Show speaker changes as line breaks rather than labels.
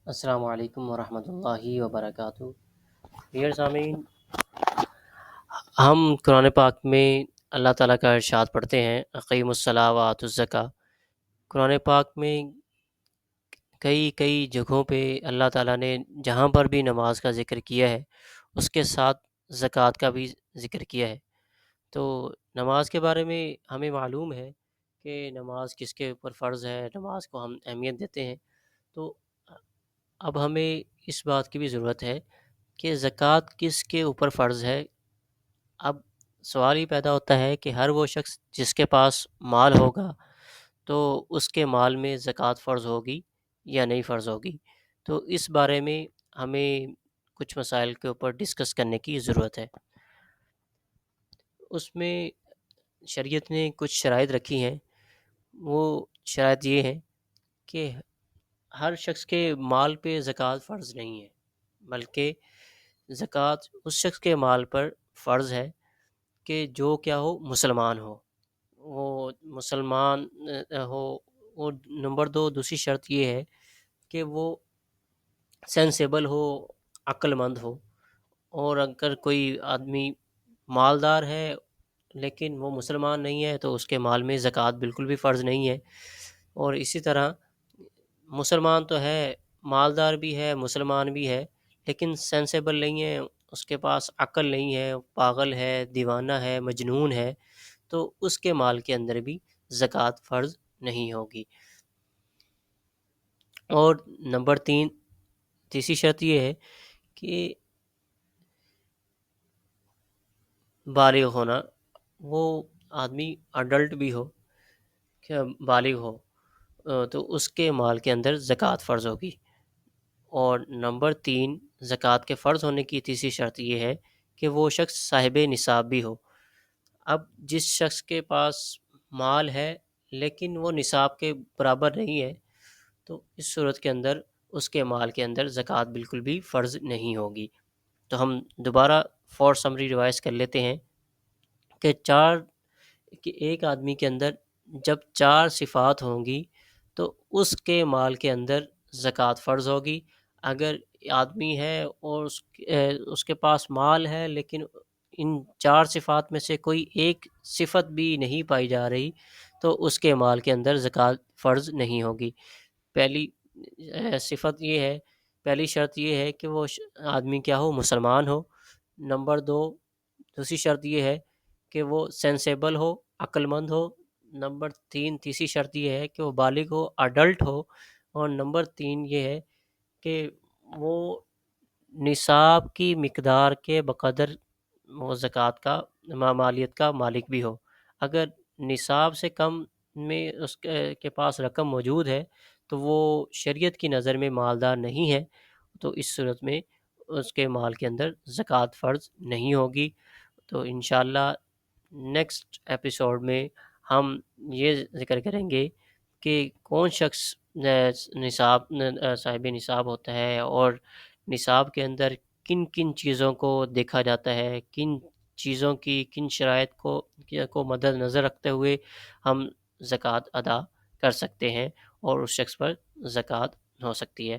السلام علیکم ورحمۃ اللہ وبرکاتہ۔ ڈیئر سامعین، ہم قرآن پاک میں اللہ تعالیٰ کا ارشاد پڑھتے ہیں، اقیموا الصلاۃ وآتوا الزکوٰۃ۔ قرآن پاک میں کئی جگہوں پہ اللہ تعالیٰ نے جہاں پر بھی نماز کا ذکر کیا ہے اس کے ساتھ زکوٰۃ کا بھی ذکر کیا ہے۔ تو نماز کے بارے میں ہمیں معلوم ہے کہ نماز کس کے اوپر فرض ہے، نماز کو ہم اہمیت دیتے ہیں۔ تو اب ہمیں اس بات کی بھی ضرورت ہے کہ زکوٰۃ کس کے اوپر فرض ہے۔ اب سوال یہ پیدا ہوتا ہے کہ ہر وہ شخص جس کے پاس مال ہوگا تو اس کے مال میں زکوٰۃ فرض ہوگی یا نہیں فرض ہوگی۔ تو اس بارے میں ہمیں کچھ مسائل کے اوپر ڈسکس کرنے کی ضرورت ہے۔ اس میں شریعت نے کچھ شرائط رکھی ہیں۔ وہ شرائط یہ ہیں کہ ہر شخص کے مال پہ زکوٰۃ فرض نہیں ہے، بلکہ زکوٰۃ اس شخص کے مال پر فرض ہے کہ جو کیا ہو، مسلمان ہو۔ وہ مسلمان ہو۔ اور نمبر دو، دوسری شرط یہ ہے کہ وہ سینسیبل ہو، عقل مند ہو۔ اور اگر کوئی آدمی مالدار ہے لیکن وہ مسلمان نہیں ہے تو اس کے مال میں زکوٰۃ بالکل بھی فرض نہیں ہے۔ اور اسی طرح مسلمان تو ہے، مالدار بھی ہے، مسلمان بھی ہے، لیکن سینسیبل نہیں ہے، اس کے پاس عقل نہیں ہے، پاگل ہے، دیوانہ ہے، مجنون ہے، تو اس کے مال کے اندر بھی زکوٰۃ فرض نہیں ہوگی۔ اور نمبر تیسری شرط یہ ہے کہ بالغ ہونا، وہ آدمی اڈلٹ بھی ہو، کہ بالغ ہو، تو اس کے مال کے اندر زکوٰۃ فرض ہوگی۔ اور نمبر زکوٰۃ کے فرض ہونے کی تیسری شرط یہ ہے کہ وہ شخص صاحب نصاب بھی ہو۔ اب جس شخص کے پاس مال ہے لیکن وہ نصاب کے برابر نہیں ہے تو اس صورت کے اندر اس کے مال کے اندر زکوٰۃ بالکل بھی فرض نہیں ہوگی۔ تو ہم دوبارہ فور سمری ریوائز کر لیتے ہیں کہ ایک آدمی کے اندر جب 4 صفات ہوں گی تو اس کے مال کے اندر زکوٰۃ فرض ہوگی۔ اگر آدمی ہے اور اس کے پاس مال ہے لیکن ان 4 صفات میں سے کوئی ایک صفت بھی نہیں پائی جا رہی تو اس کے مال کے اندر زکوٰۃ فرض نہیں ہوگی۔ پہلی صفت یہ ہے، پہلی شرط یہ ہے کہ وہ آدمی کیا ہو، مسلمان ہو۔ نمبر دوسری شرط یہ ہے کہ وہ سینسیبل ہو، عقل مند ہو۔ نمبر تیسری شرط یہ ہے کہ وہ بالغ ہو، اڈلٹ ہو۔ اور نمبر 3 یہ ہے کہ وہ نصاب کی مقدار کے بقدر وہ زکوٰۃ کا مالیت کا مالک بھی ہو۔ اگر نصاب سے کم میں اس کے پاس رقم موجود ہے تو وہ شریعت کی نظر میں مالدار نہیں ہے، تو اس صورت میں اس کے مال کے اندر زکوٰۃ فرض نہیں ہوگی۔ تو انشاءاللہ نیکسٹ ایپیسوڈ میں ہم یہ ذکر کریں گے کہ کون شخص صاحب نصاب ہوتا ہے اور نصاب کے اندر کن کن چیزوں کو دیکھا جاتا ہے، کن چیزوں کی، کن شرائط کو مد نظر رکھتے ہوئے ہم زکوٰۃ ادا کر سکتے ہیں اور اس شخص پر زکوٰۃ ہو سکتی ہے۔